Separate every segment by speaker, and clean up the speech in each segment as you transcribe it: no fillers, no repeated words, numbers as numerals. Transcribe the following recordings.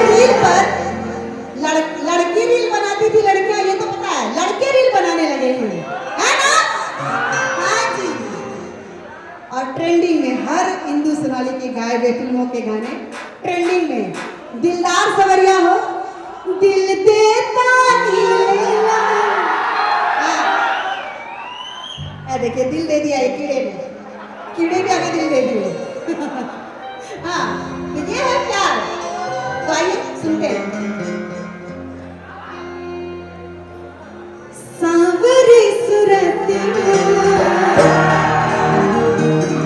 Speaker 1: Reel पर लड़की reel बनाती थी, लड़कियां ये तो पता है, लड़के रील बनाने लगे हैं, है ना? हाँ जी। और ट्रेंडिंग में हर इंदु सोनाली के गाए हुए फिल्मों के गाने ट्रेंडिंग में। दिलदार सवरिया हो, दिल देता नीला। देखिए दिल दे दिया है कीड़े ने, कीड़े भी आगे दिल दे दिए। हाँ, तो ये है प्यार। तो आइए सुनते हैं। सांवरी सुरतिया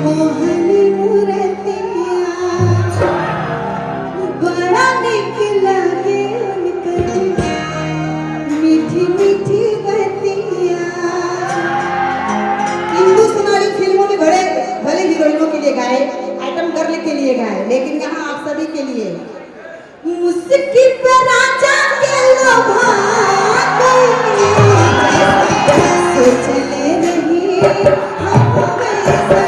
Speaker 1: मोहनी मूरतिया बड़ा निकला गे उनकर मीठी मीठी बतिया। इंदु सोनाली फिल्मों में भले हीरोइनों के लिए गाए, आइटम गर्ल के लिए गाए, लेकिन यहाँ आप सभी के लिए मुस्की पे राजा के लोभा गई, सोचले नहीं हम वैसा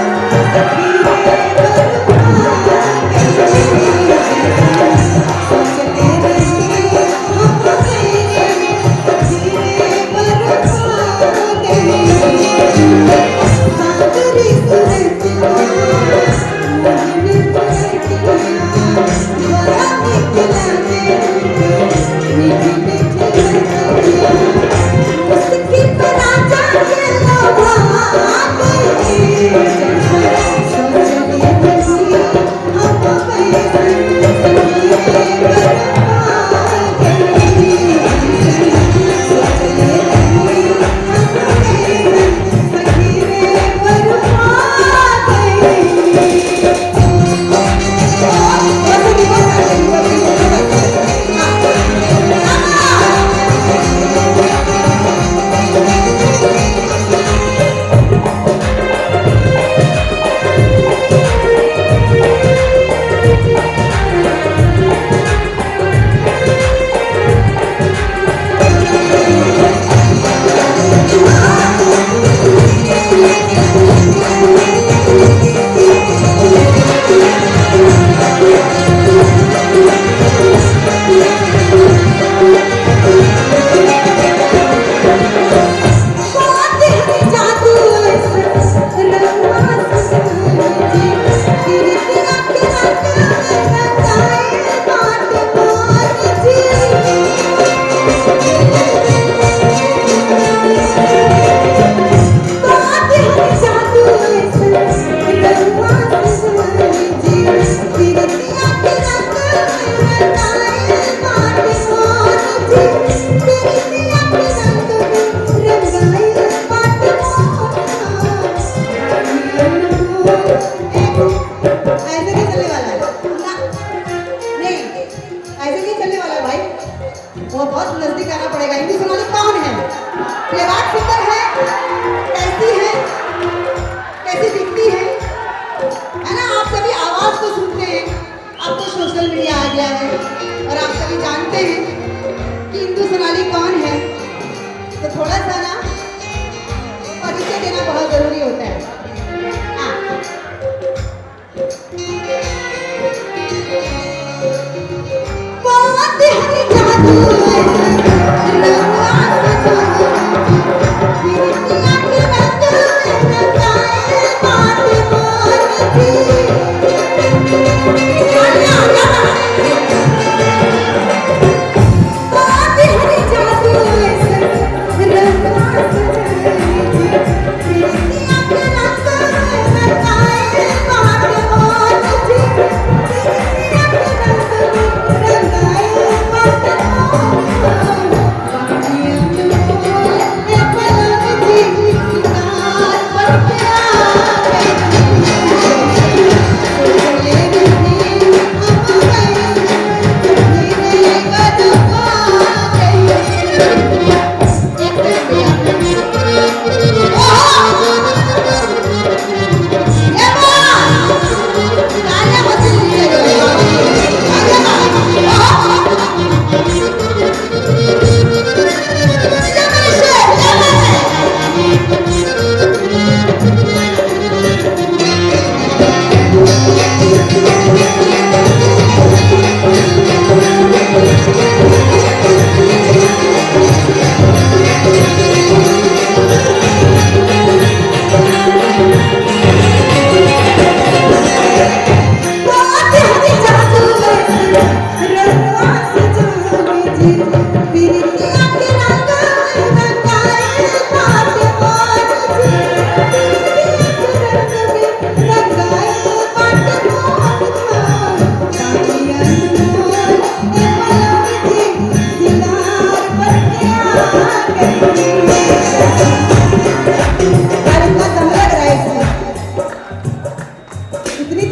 Speaker 1: धीरे बरपा गई, सोचले नहीं हम वैसा धीरे बरपा गई। सांवरी सुरतिया मोहनी मूरतिया बड़ा निकला गे मीठी मीठी बतिया। उसकी पर राजा के लोभा गई, सोचले नहीं हम वैसा धीरे बरपा गई, सोचले नहीं हम वैसा धीरे बरपा गई। वो बहुत नजदीक आना पड़ेगा। इंदु सोनाली कौन है? प्लेबैक सिंगर है, कैसी है, कैसी दिखती है ना? आप सभी आवाज को सुनते हैं, अब तो सोशल मीडिया आ गया है और आप सभी जानते हैं कि इंदु सोनाली कौन है। तो थोड़ा सा ना परिचय देना बहुत जरूरी होता है। Yeah.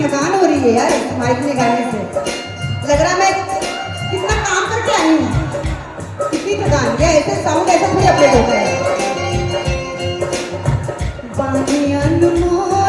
Speaker 1: थकान हो रही है यार माइक में गाने से। लग रहा मैं कितना काम करके आई हूँ, कितनी थकान। ये ऐसे साउंड ऐसा थोड़ी अपडेट होता है। बानी अनमोल